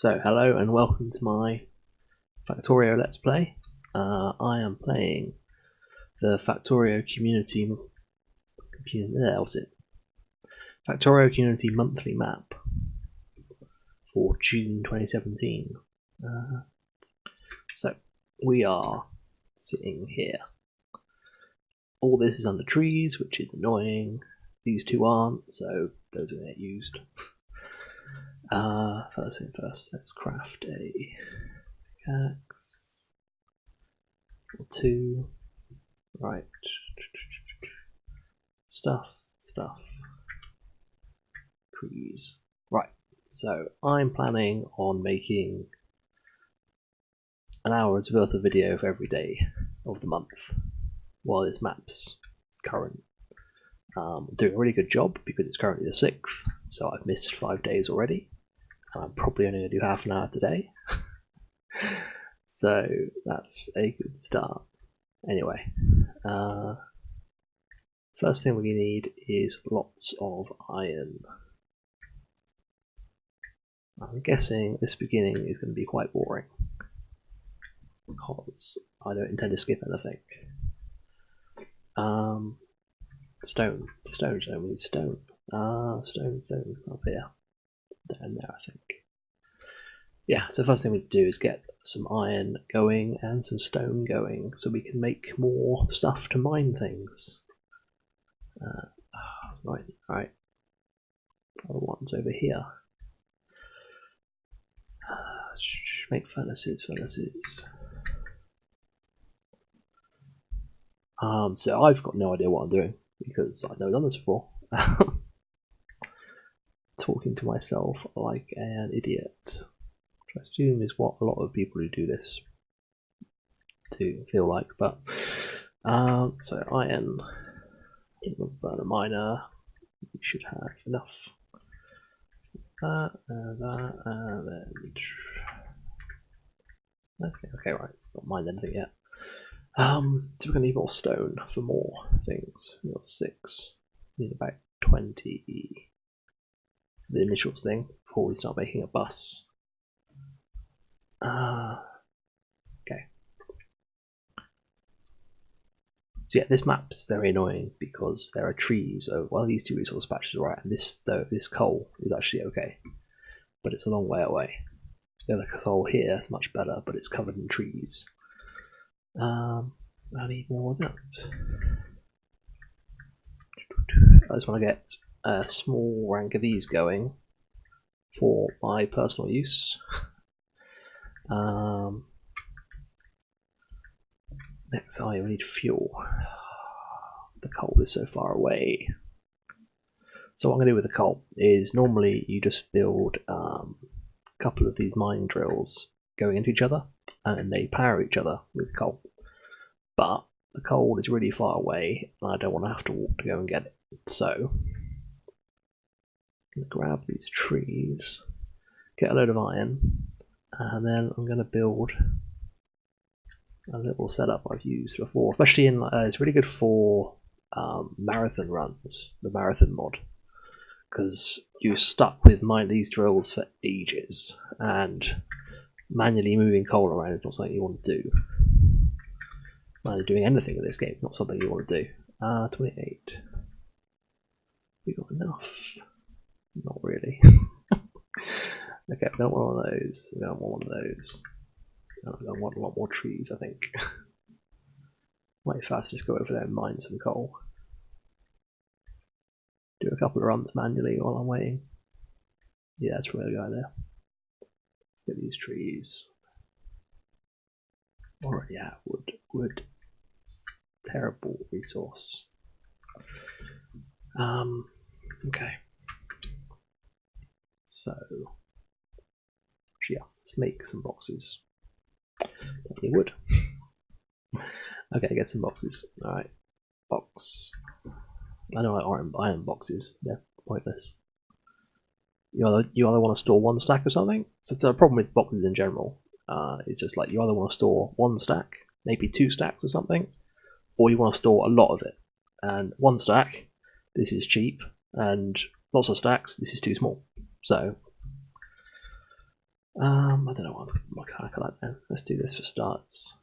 So, hello and welcome to my Factorio Let's Play. I am playing the Factorio Factorio Community Monthly Map for June 2017. So, we are sitting here. All this is under trees, which is annoying. These two aren't, so those are going to get used. First thing first, let's craft a pickaxe or two. Right. Stuff. Trees. Right. So I'm planning on making an hour's worth of video for every day of the month while this map's current. Doing a really good job because it's currently the 6th, so I've missed 5 days already. I'm probably only going to do half an hour today. So that's a good start. Anyway, first thing we need is lots of iron. I'm guessing this beginning is going to be quite boring because I don't intend to skip anything. Stone, we need stone. Stone up here. Down there, I think. Yeah, so first thing we need to do is get some iron going and some stone going so we can make more stuff to mine things. That's right. Right. Other ones over here. Make furnaces. So I've got no idea what I'm doing because I've never done this before. Talking to myself like an idiot, which I assume is what a lot of people who do this do feel like. But so iron, burn a miner. We should have enough. That and then okay, right. It's not mined anything yet. So we're gonna need more stone for more things. We've got 6. We need about 20. The initials thing before we start making a bus. Okay. So yeah, this map's very annoying because there are trees. Well, these 2 resource patches are right, and this coal is actually okay, but it's a long way away. The other coal here is much better, but it's covered in trees. I need more of that. I just want to get a small rank of these going for my personal use. Next, I need fuel. The coal is so far away. So what I'm going to do with the coal is normally you just build a couple of these mine drills going into each other and they power each other with coal. But the coal is really far away and I don't want to have to walk to go and get it. So I'm going to grab these trees, get a load of iron, and then I'm going to build a little setup I've used before, especially in it's really good for marathon runs, the marathon mod, because you're stuck with these drills for ages, and manually moving coal around is not something you want to do. Manually doing anything in this game is not something you want to do. 28. We got enough. Not really. Okay, we don't want one of those. We don't want one of those. I don't want a lot more trees, I think. Might fast just go over there and mine some coal. Do a couple of runs manually while I'm waiting. Yeah, that's probably the guy there. Let's get these trees. Already out wood. It's a terrible resource. Okay. So, yeah, let's make some boxes. Definitely wood. Okay, get some boxes. Alright, box. I know iron boxes, they're pointless. You either want to store 1 stack of something. So it's a problem with boxes in general. It's just like you either want to store 1 stack, maybe 2 stacks or something, or you want to store a lot of it. And 1 stack, this is cheap, and lots of stacks, this is too small. So I don't know what I'm kind of like now. Let's do this for starts.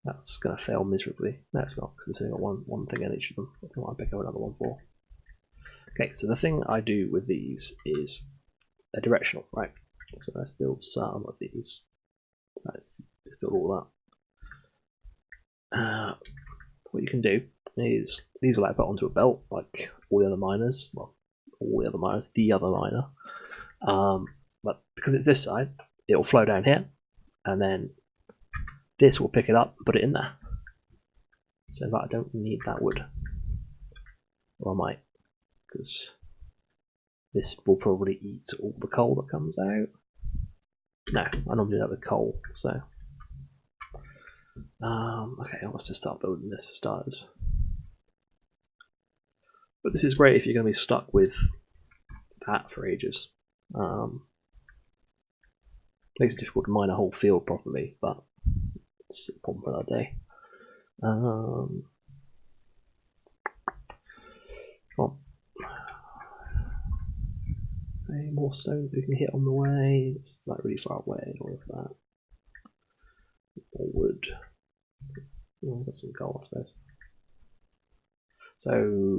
That's going to fail miserably. No, it's not, because it's only got one thing in each of them. I think I'll pick up another one for. Okay, so the thing I do with these is they're directional, right? So let's build some of these. Let's build all that. What you can do is these are like put onto a belt, like all the other miners. Well, all the other miners, the other miner. But because it's this side, it'll flow down here, and then this will pick it up and put it in there. So in fact, I don't need that wood. Or I might, because this will probably eat all the coal that comes out. No, I normally do that with coal, so. Okay, let's just start building this for starters. But this is great if you're going to be stuck with that for ages. Makes it difficult to mine a whole field properly, but it's a problem for another day. Come on. Okay, more stones we can hit on the way. It's like really far away, all of that. More wood. Oh, got some coal, I suppose. So,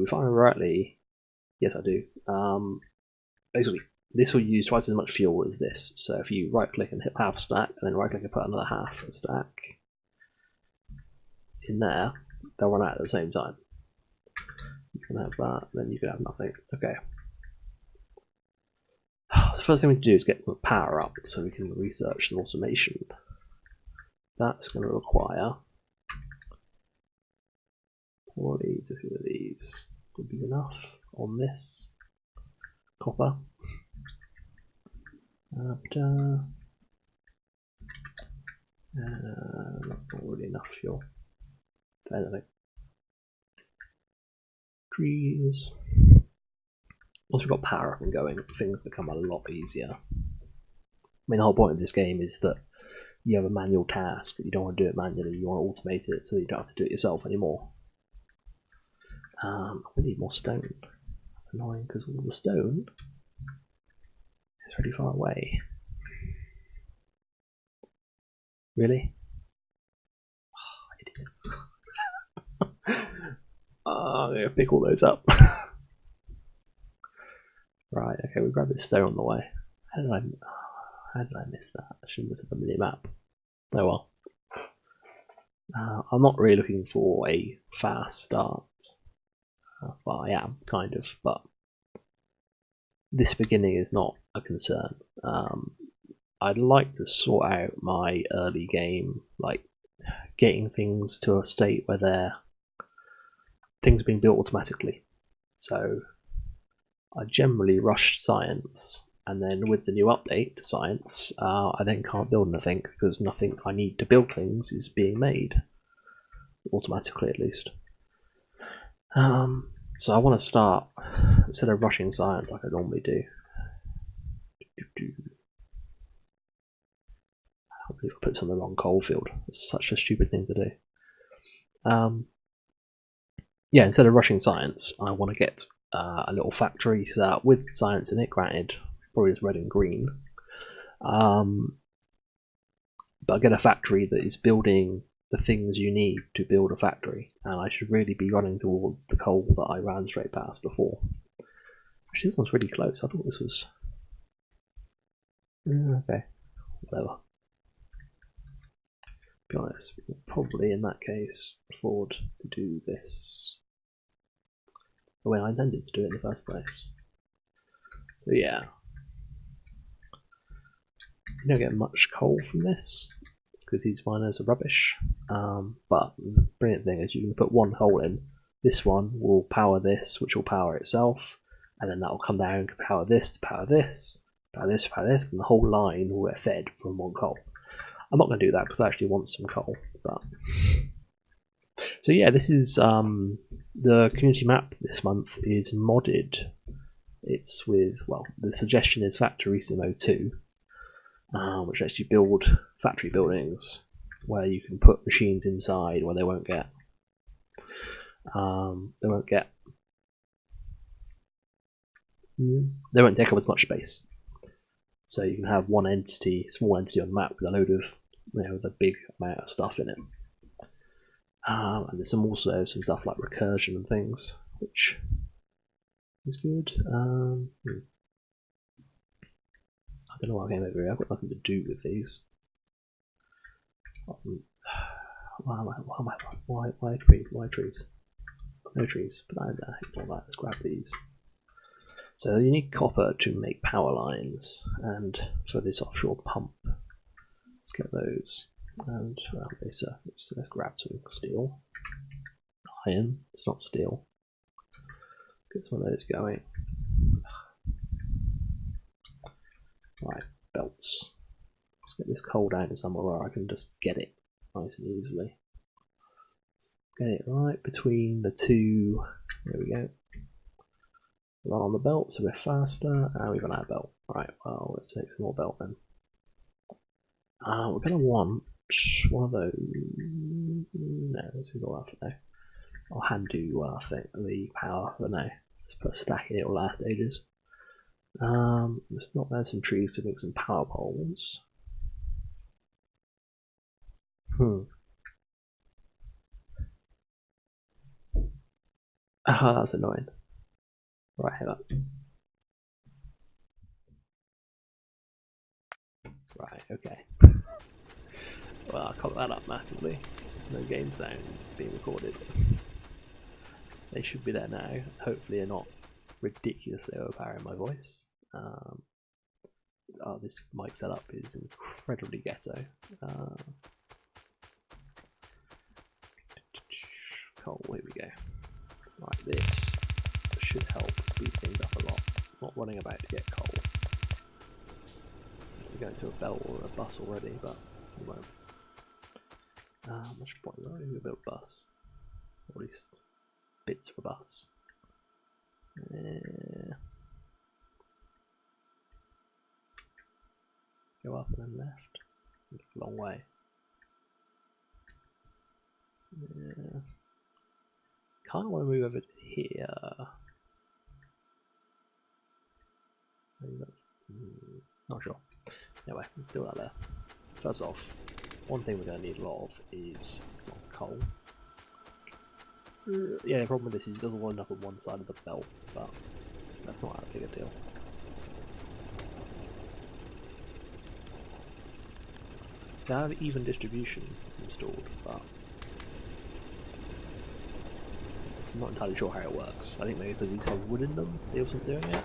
if I remember rightly, yes, I do. Basically, this will use twice as much fuel as this. So, if you right click and hit half stack, and then right click and put another half stack in there, they'll run out at the same time. You can have that, then you can have nothing. Okay. The first thing we need to do is get the power up so we can research some automation. That's going to require 40 to 2 of these would be enough on this copper. That's not really enough fuel. Anything. Trees. Once we've got power up and going, things become a lot easier. I mean, the whole point of this game is that you have a manual task, but you don't want to do it manually, you want to automate it so you don't have to do it yourself anymore. We need more stone. That's annoying because all the stone is really far away. Really? Oh, idiot. I'm going to pick all those up. Right, okay, we grab this stone on the way. How did I miss that? I should have missed the mini map. Oh well. I'm not really looking for a fast start. Well, I am, kind of, but this beginning is not a concern. I'd like to sort out my early game, like getting things to a state where things are being built automatically. So I generally rush science, and then with the new update to science, I then can't build anything because nothing I need to build things is being made automatically, at least. So I want to start, instead of rushing science like I normally do. I believe I put this on the wrong coal field. It's such a stupid thing to do. Yeah, instead of rushing science, I want to get a little factory set up with science in it, granted, probably just red and green. But I get a factory that is building the things you need to build a factory, and I should really be running towards the coal that I ran straight past before. Actually, this one's really close. I thought this was... okay, whatever. To be honest, we can probably, in that case, afford to do this the way I intended to do it in the first place. So yeah. You don't get much coal from this, because these miners are rubbish, but the brilliant thing is you can put one hole in, this one will power this, which will power itself, and then that will come down and power this, to power this, power this, power this, and the whole line will get fed from one coal. I'm not going to do that because I actually want some coal, but... So yeah, this is the community map this month is modded. It's with, well, the suggestion is Factorio 2, which lets you build factory buildings where you can put machines inside where they won't get They won't take up as much space. So you can have one entity, small entity on the map with a load of, with a big amount of stuff in it. And there's also some stuff like recursion and things, which is good. I don't know why I came over here. I've got nothing to do with these. Why trees? No trees. Put that in there. Ignore that. Let's grab these. So you need copper to make power lines, and for this offshore pump, let's get those. And around this, let's grab some steel. Iron. It's not steel. Let's get some of those going. Right, belts. Let's get this coal down to somewhere where I can just get it nice and easily. Get it right between the two. There we go. Run on the belt so we're faster, and we've run out of belt. Right, well, let's take some more belt then. We're going to want one of those. No, let's ignore that for now. I'll hand do the power for now. Let's put a stack in, it will last ages. Let's knock down some trees to make some power poles. That's annoying. Right, hang on. Right, okay. Well, I'll cut that up massively. There's no game sounds being recorded. They should be there now. Hopefully they're not ridiculously overpowering my voice. This mic setup is incredibly ghetto. Cool, here we go. Right, this should help speed things up a lot. Not running about to get coal. To go into a belt or a bus already, but we won't. Much point we're only build a bus. Or at least bits of a bus. Go up and then left. Seems like a long way. Yeah. Kind of want to move over to here. Not sure. Anyway, let's do that there. First off, one thing we're going to need a lot of is coal. Yeah, the problem with this is it doesn't wind up on one side of the belt, but that's not that big a deal. So I have even distribution installed, but I'm not entirely sure how it works. I think maybe because these have wood in them, they wasn't doing it.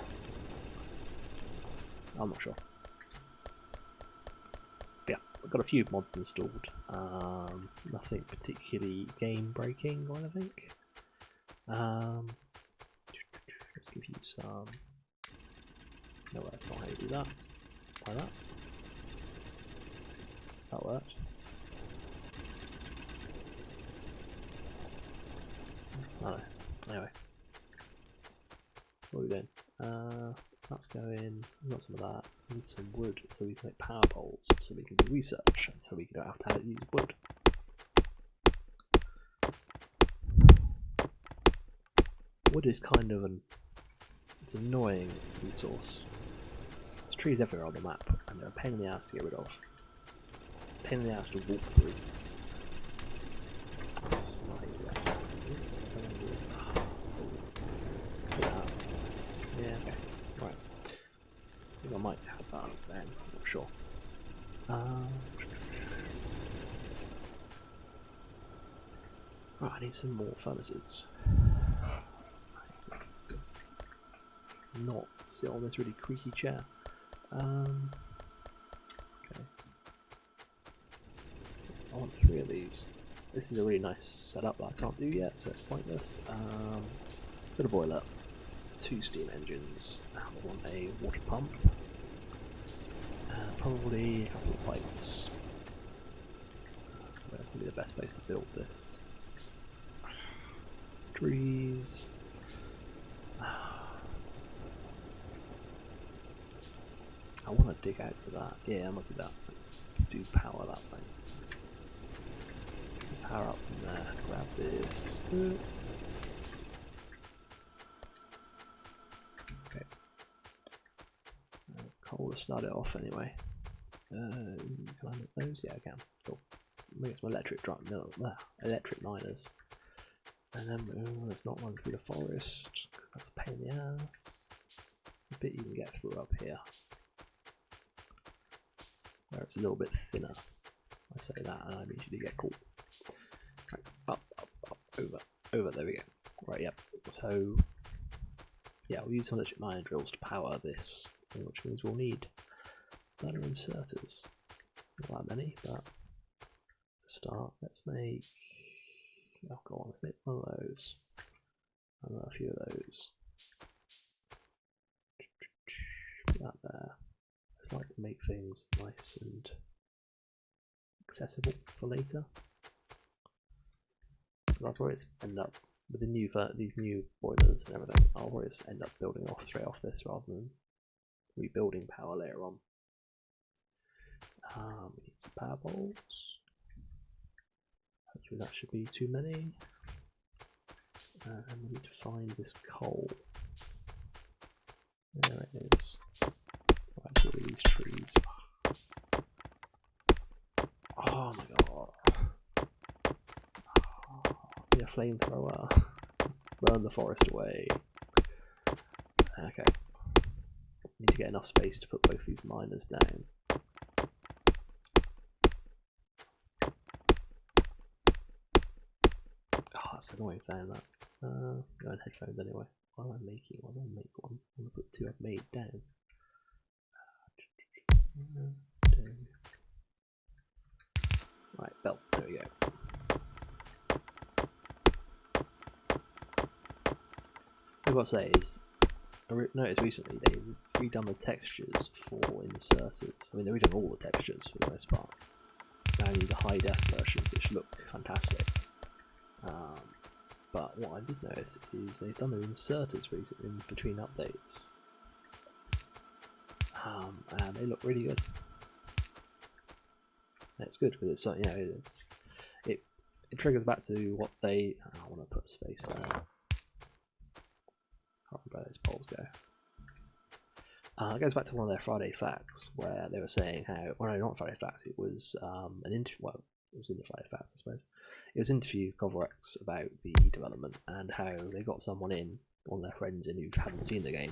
I'm not sure. Yeah, I've got a few mods installed. Nothing particularly game breaking, I think. Let's give you some. No, that's not how you do that. Try that. That worked. Oh, anyway, what are we doing? That's going. We've got some of that. We need some wood so we can make power poles, so we can do research, so we don't have to use wood. Wood is kind of it's an annoying resource. There's trees everywhere on the map, and they're a pain in the ass to get rid of. Pain in the ass to walk through. Yeah, okay. Right. I think I might have that then, I'm not sure. Right, I need some more furnaces. Not sit on this really creaky chair. Okay. I want 3 of these. This is a really nice setup that I can't do yet, so it's pointless. Got a boiler, 2 steam engines, I want a water pump, probably a couple of pipes. That's going to be the best place to build this. Trees. I want to dig out to that. Yeah, I'm going to do that. Do power that thing. Power up from there. Grab this. Okay. I'll just start it off anyway. Can I make those? Yeah, I can. Cool. Make some electric miners. And then let's not run through the forest, because that's a pain in the ass. It's a bit you can get through up here, where it's a little bit thinner. I say that and I immediately get caught. Right, up, over, there we go. Right, yep. So, yeah, we'll use some electric miner drills to power this, which means we'll need better inserters. Not that many, but to start, let's make. Oh, go on, let's make one of those. And a few of those. Put that there. I just like to make things nice and accessible for later. I'll probably end up with these new boilers and everything. I'll probably just end up building straight off this rather than rebuilding power later on. We need some power poles. Hopefully that should be too many. And we need to find this coal. There it is. Right, so these trees. Oh my god. Be a flamethrower. Burn the forest away. Okay. Need to get enough space to put both these miners down. Oh, that's annoying saying that. Go on headphones anyway. Why am I making one? I'll make one. I'm gonna put two I've made down. Right, belt. There we go. What I've got to say is, I noticed recently they've redone the textures for inserters. I mean, they've redone all the textures for the most part. Only the high def versions, which look fantastic. But what I did notice is they've done the inserters recently in between updates, and they look really good. And it's good because it's it triggers back to what they. I want to put a space there. Can't remember where those poles go. It goes back to one of their Friday facts where they were saying how. Well, no, not Friday facts. It was an interview. Well, it was in the Friday facts, I suppose. It was an interview with Coverx about the development and how they got someone in, one of their friends in who hadn't seen the game,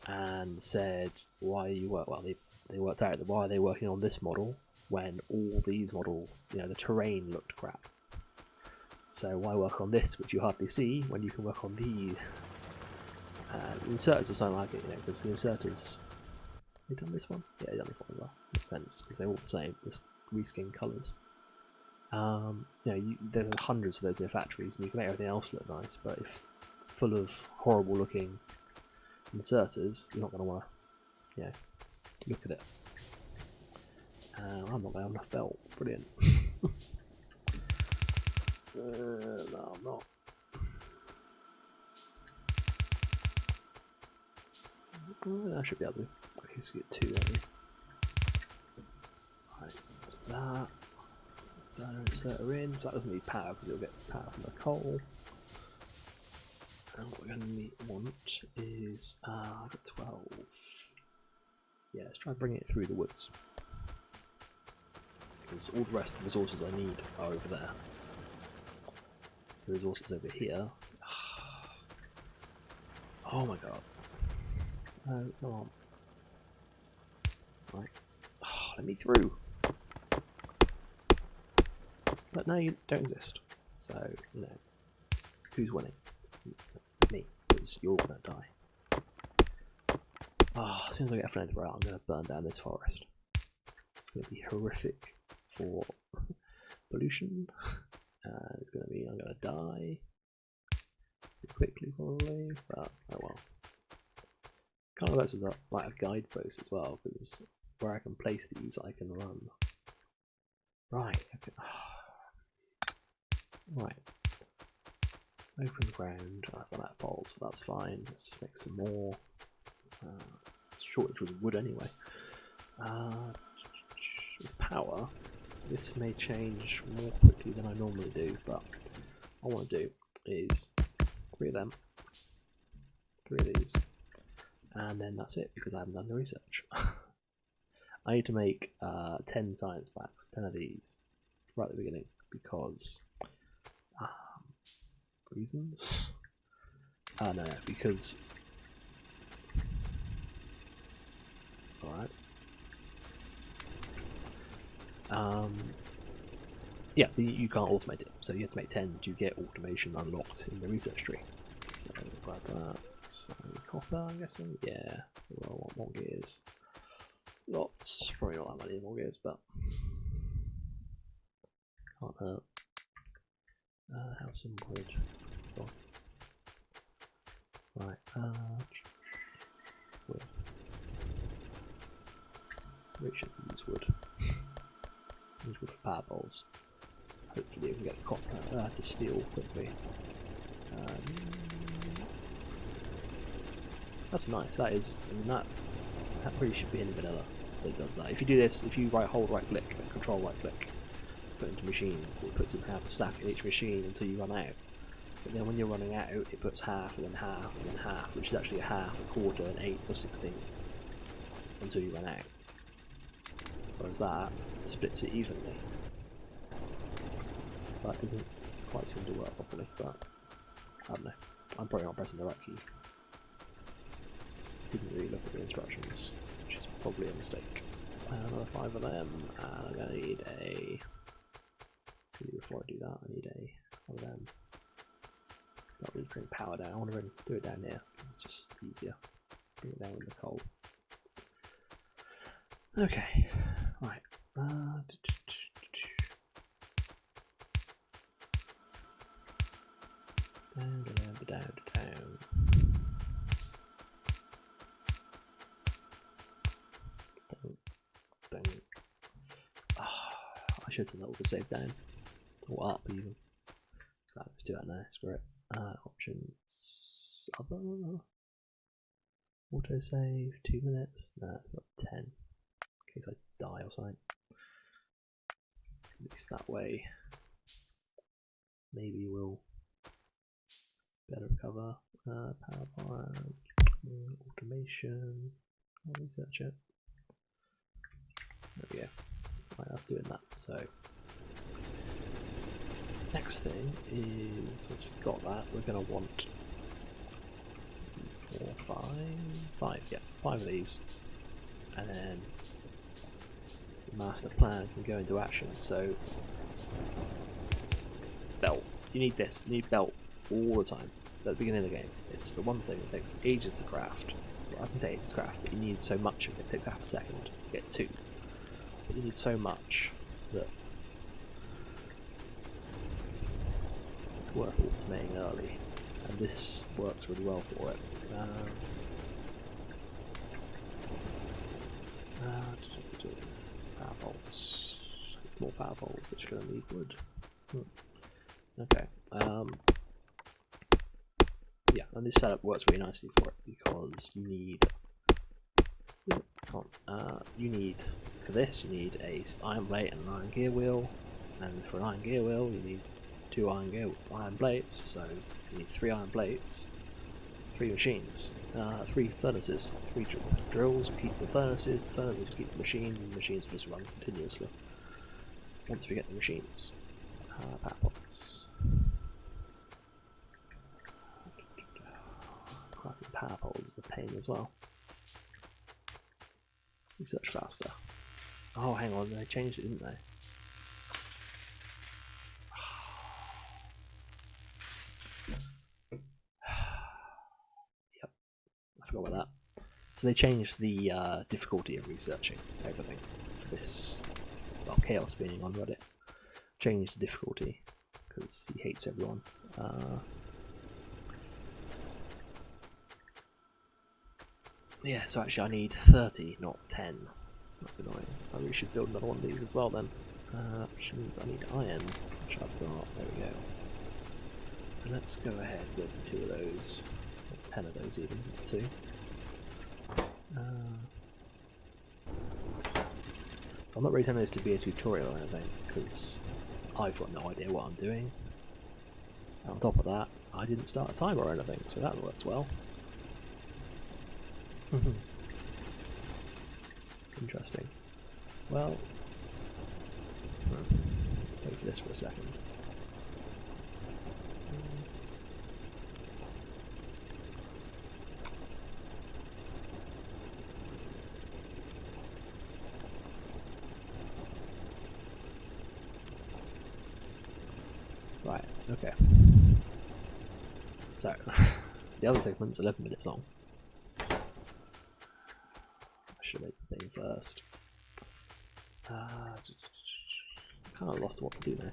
and said why you work. Well, they worked out that why are they working on this model when all these model, the terrain looked crap. So why work on this, which you hardly see, when you can work on these? Inserters or something like it, because the inserters. They done this one? Yeah, they done this one as well. Makes sense because they're all the same, just reskin colours. There's hundreds of those in factories, and you can make everything else look nice. But if it's full of horrible-looking inserters, you're not going to want to, look at it. I'm not going to have enough belt. Brilliant. No, I'm not. I should be able to. Okay, so get two, don't we? Right, that's that. Inserter in, so that doesn't need power because it'll get power from the coal. And what we're going to want is I got 12. Yeah, let's try and bring it through the woods. Because all the rest of the resources I need are over there. The resources over here. Oh my god. No, come on. Right. Oh, let me through. But now you don't exist. So, who's winning? Me, because you're all going to die. As soon as I get a flamethrower out, I'm going to burn down this forest. It's going to be horrific for pollution. It's going to be, I'm going to die quickly probably, but oh well. Kind of works as like a guidepost as well, because where I can place these, I can run. Right. Okay. Right. Open ground. I've run out of poles, but that's fine. Let's just make some more. Shortage was wood anyway. With power, this may change more quickly than I normally do, but what I want to do is 3 of them, 3 of these, and then that's it because I haven't done the research. I need to make 10 science packs, 10 of these, right at the beginning, because reasons? No, because alright. Yeah, you can't automate it, so you have to make 10 to get automation unlocked in the research tree. So grab that. So copper, I'm guessing. Yeah, well, I want more gears. Lots, probably not that many more gears, but can't hurt. Have some wood. Oh. Right, wood. We should use wood. Use wood for power poles. Hopefully we can get the copper to steel quickly. That's nice. That is. I mean, that really should be in vanilla. That does that. If you do this, if you hold right click and control right click, put into machines, it puts in half a stack in each machine until you run out. But then when you're running out, it puts half and then half and then half, which is actually a half, a quarter, an eighth, a 16th until you run out. Whereas that splits it evenly. That doesn't quite seem to work properly, but I don't know. I'm probably not pressing the right key. Didn't really look at the instructions, which is probably a mistake. Another 5 of them, and I'm going to need a... Before I do that, I need one of them. Not really bring power down, I want to do it down here, it's just easier. Bring it down with the coal. Okay, right. Down. I should have done that with a save down. Or up even. Right, let's do that now, screw it. Options. Other. Auto save, 2 minutes. No, it's got 10. In case I die or something. At least that way. Maybe we'll better recover. Power plant, automation. I'll research it. There we go. Right, that's doing that. So next thing is, once we've got that, we're going to want 5 of these, and then the master plan can go into action. So belt, you need this. You need belt all the time at the beginning of the game. It's the one thing that takes ages to craft. Well, it doesn't take ages to craft, but you need so much of it. It takes half a second to get 2. But you need so much that it's worth automating early, and this works really well for it. Power poles. More power poles, which are going to need wood. Okay. Yeah, and this setup works really nicely for it because you need. You need, for this, you need a iron plate and an iron gear wheel, and for an iron gear wheel you need 2 iron plates, so you need 3 iron plates, 3 machines, 3 furnaces, 3 drills will keep the furnaces will keep the machines, and the machines will just run continuously once we get the machines. Power poles. Crafting power poles is a pain as well. Research faster. Oh, hang on, they changed it, didn't they? Yep, I forgot about that. So they changed the difficulty of researching everything for this. Well, ChaosBeing on Reddit changed the difficulty because he hates everyone. Yeah, so actually I need 30, not 10. That's annoying. I really should build another one of these as well then. Which means I need iron, which I've got. There we go. And let's go ahead with 2 of those. Or 10 of those even, 2. So I'm not really telling this to be a tutorial or anything, because I've got no idea what I'm doing. And on top of that, I didn't start a timer or anything, so that works well. Interesting. Well, wait for this for a second. Right, okay. So, the other segment's 11 minutes long. I should make the thing first. Kind of lost what to do now.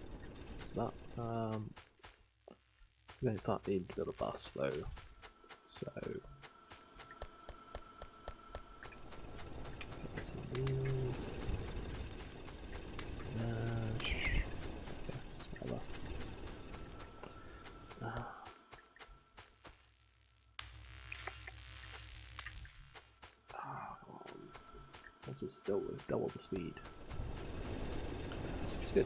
So that, I'm going to start needing to build a bus though. So, let's get some of these. Yes, whatever. What's this? Double the speed. Which is good.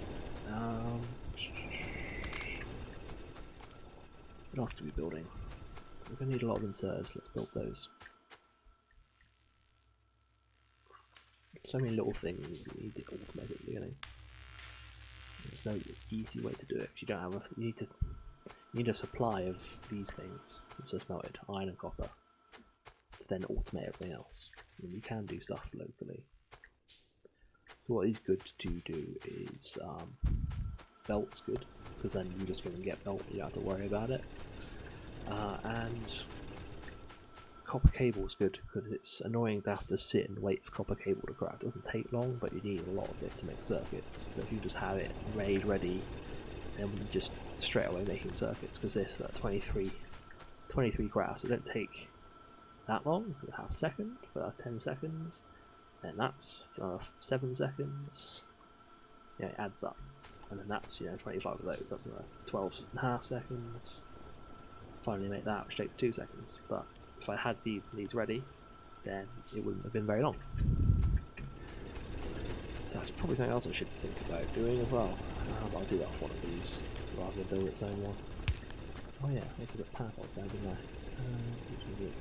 What else do we be building? We're going to need a lot of inserters. Let's build those. So many little things that you need to automate at the beginning. There's no easy way to do it. If you don't have you need a supply of these things, which is melted iron and copper, to then automate everything else. And you can do stuff locally. So what is good to do is belt's good, because then you just go and get belt, you don't have to worry about it. And copper cable is good, because it's annoying to have to sit and wait for copper cable to crack. It doesn't take long, but you need a lot of it to make circuits. So if you just have it made ready, then you just straight away making circuits, because this 23 crafts, it don't take that long, half a second, but that's 10 seconds, and that's 7 seconds. Yeah, it adds up, and then that's 25 of those. That's another 12.5 seconds. Finally make that, which takes 2 seconds. But if I had these ready, then it wouldn't have been very long. So that's probably something else I should think about doing as well. But I'll do that off one of these rather than build its own one. Oh yeah, I need to put power poles down, didn't I?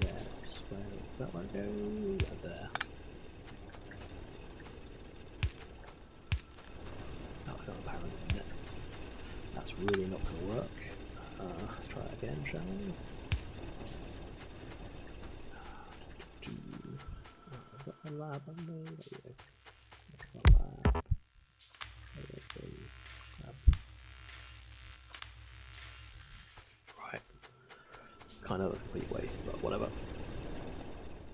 Yes, where does that one go? Right there. Oh, I got a power in it. That's really not going to work. Let's try it again, shall we? I've got a lab on me. There we go. I've got a lab. There we go. Right. Kind of a complete waste, but whatever.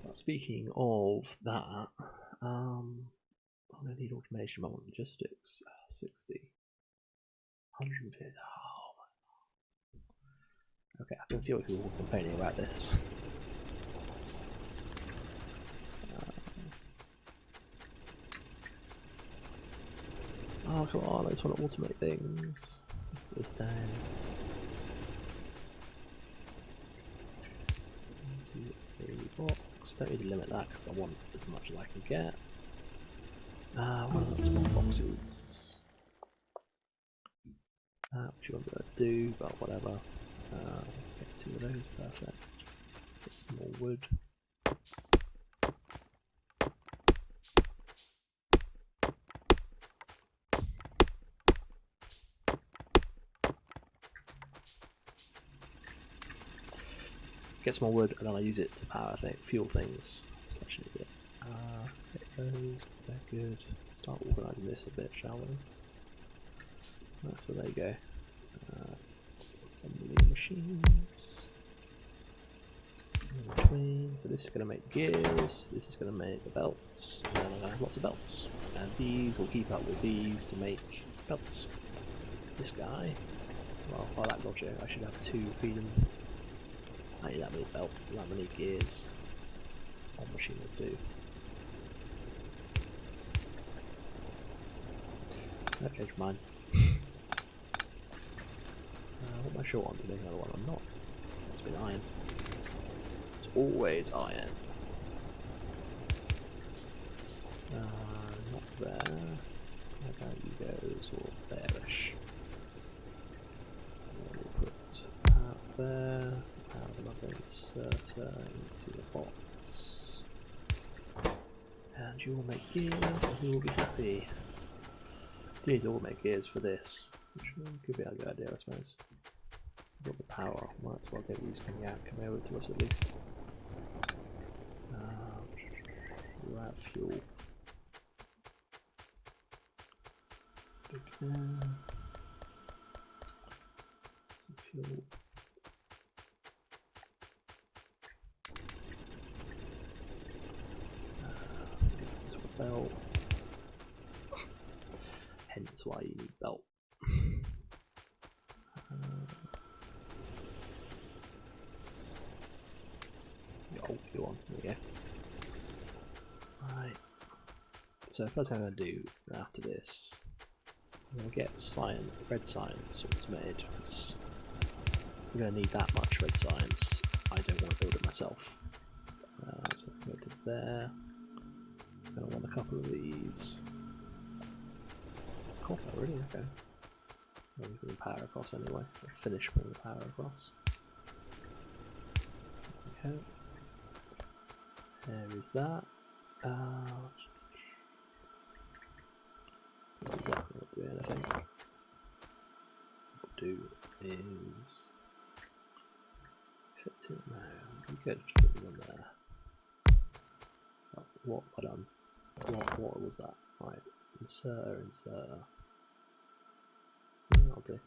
But speaking of that, I'm going to need automation, but I want logistics. 60. 150. Oh my. Okay, I can see what people are complaining about this. Oh, come on, I just want to automate things. Let's put this down. 1, 2, 3 blocks. Don't need to limit that because I want as much as I can get. What are the small boxes? Which you won't be able to do, but whatever. Let's get 2 of those, perfect. Let's get some more wood. Get some more wood, and then I use it to power fuel things. So that should be it. Let's get those, because they're good. Start organising this a bit, shall we? That's where they go. Assembly machines. In between. So this is going to make gears, this is going to make the belts, and then I'm going to have lots of belts. And these will keep up with these to make belts. This guy, well, by that logic, I should have 2 feeding. I need that many belts, that many gears. One machine will do. Okay, never mind. What am I short on to make another one? I'm not. It's been iron. It's always iron. Not there. How about you go sort of there-ish? We'll put that there. Have another inserter into the box. And you will make gears, and we will be happy. Do need to all make gears for this, which could be a good idea, I suppose. Got the power, might as well get these coming over to us at least. We'll have fuel. Some fuel. Into a belt. Hence why you need belt. Go on, there we go. Right. So first thing I'm going to do after this, I'm going to get red science sorts made, because I'm going to need that much red science. I don't want to build it myself. So go to there. I'm going to want a couple of these. Copper, really? Okay. I'm putting power across anyway. I'll finish putting the power across. Okay. There is that. Not do anything. What we'll do is fit it now. You could put them in there. What was that? Right. Inserter. I'll do.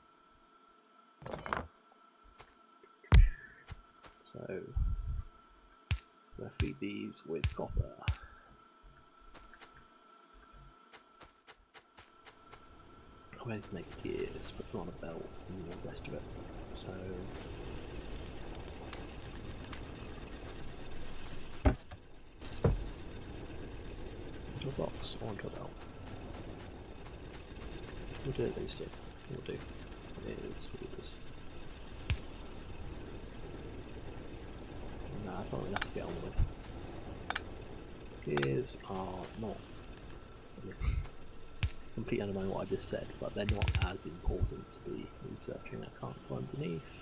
So I'm going to feed these with copper. I'm going to make gears, but not a belt and all the rest of it. So onto a box or onto a belt. We'll do at least it. We'll do is we'll just nah, that's not enough to get on with. Gears are not completely undermine what I just said, but they're not as important to be researching. I can't go underneath,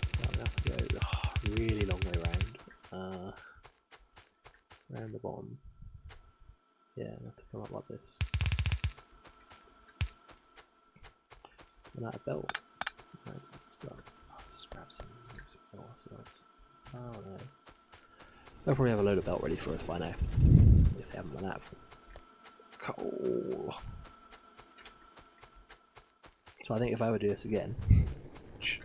so I'm gonna have to go a really long way around the bottom. Yeah, I'm gonna have to come up like this. And that a belt. Right, let's just grab some for ourselves. Oh no. They'll probably have a load of belt ready for us by now. If they haven't run out of coal. So I think if I were to do this again, which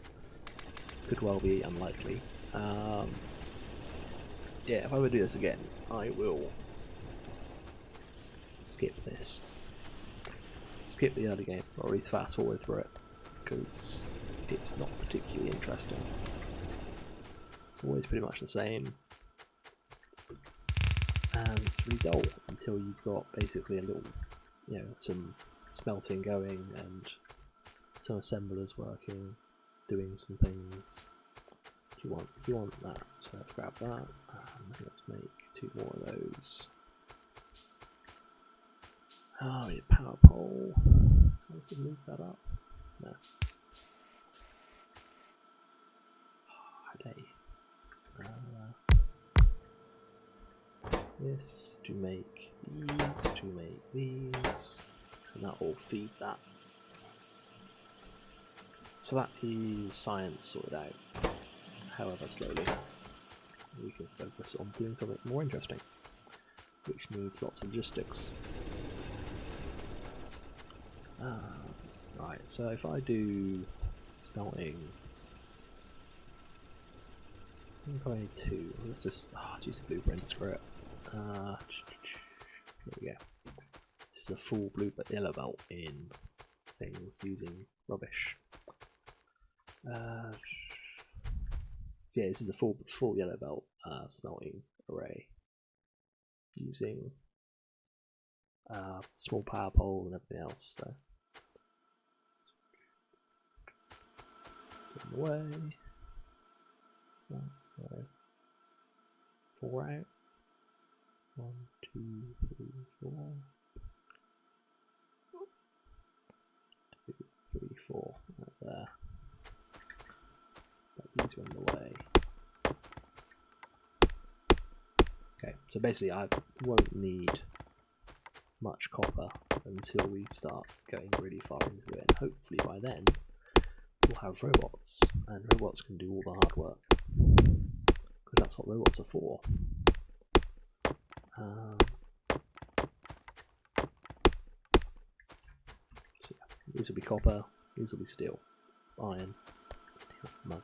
could well be unlikely, yeah, if I were to do this again, I will skip this. Skip the early game, or at least fast forward through it, because it's not particularly interesting. It's always pretty much the same, and it's really dull until you've got basically a little, some smelting going and some assemblers working, doing some things. If you want that, so let's grab that. Let's make 2 more of those. Oh, your power pole. Can I move that up? No. This to make these, and that will feed that. So that is science sorted out. However, slowly, we can focus on doing something more interesting, which needs lots of logistics. Right, so if I do smelting, I think I need 2. Let's just use a blueprint, screw it. There we go. This is a full blue but yellow belt in things using rubbish. So yeah, this is a full yellow belt smelting array using small power pole and everything else. So get in the way. So 4 out. 1, 2, 3, 4. 2, 3, 4. Right there. But these are in the way. Okay, so basically I won't need much copper until we start going really far into it, and hopefully by then we'll have robots, and robots can do all the hard work, because that's what robots are for. So yeah, these will be copper, these will be steel, iron, steel, mud.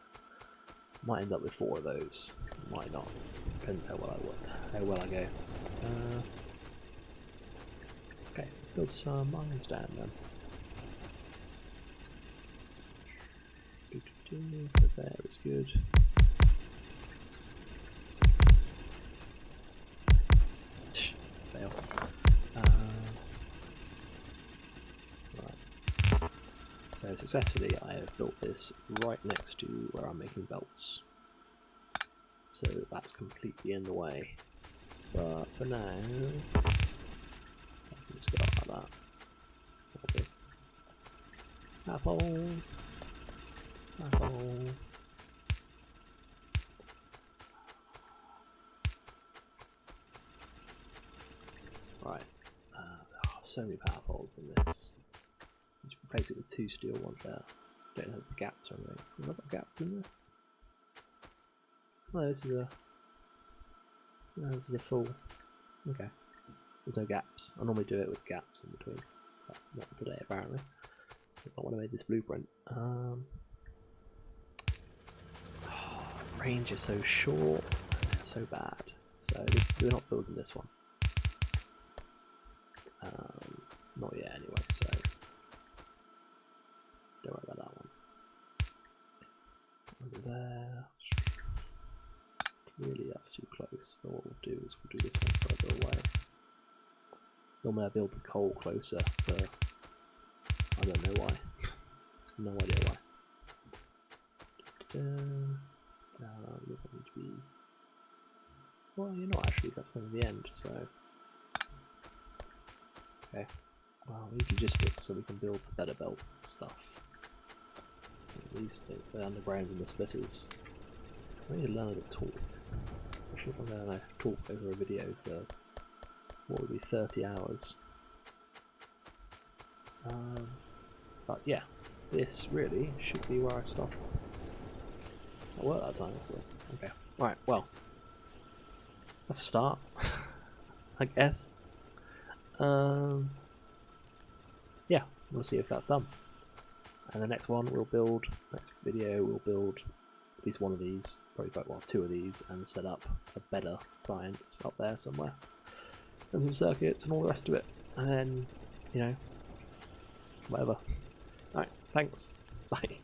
Might end up with 4 of those, might not, depends how well I go. Okay, let's build some iron stand then. So there is good. Fail. Right. So successfully I have built this right next to where I'm making belts. So that's completely in the way. But for now, I can just go like that. Okay. Apple. Apple. Right. There are so many power poles in this. You should replace it with 2 steel ones there. Don't have the gaps or anything. Have I got gaps in this? Oh, this is a. No, this is a full. Okay. There's no gaps. I normally do it with gaps in between. But not today, apparently. Not when I made this blueprint. Range is so short, and so bad. So we're not building this one. Not yet, anyway. So don't worry about that one. Over there. Really, that's too close. But what we'll do is we'll do this one further away. Normally I build the coal closer for I don't know why. No idea why. You're going to be. Well, you're not actually, that's going to be the end, so. Okay. Well, we need logistics so we can build the better belt stuff. These things, the undergrounds and the splitters. I need to learn how to talk. Especially if I'm going to talk over a video for what would be 30 hours. But yeah, this really should be where I stop. That worked that time, that's good. Okay, right, well, that's a start, I guess. Yeah, we'll see if that's done. And the next one next video we'll build at least one of these, probably quite well, 2 of these, and set up a better science up there somewhere. And some circuits and all the rest of it. And then, you know, whatever. Alright, thanks. Bye.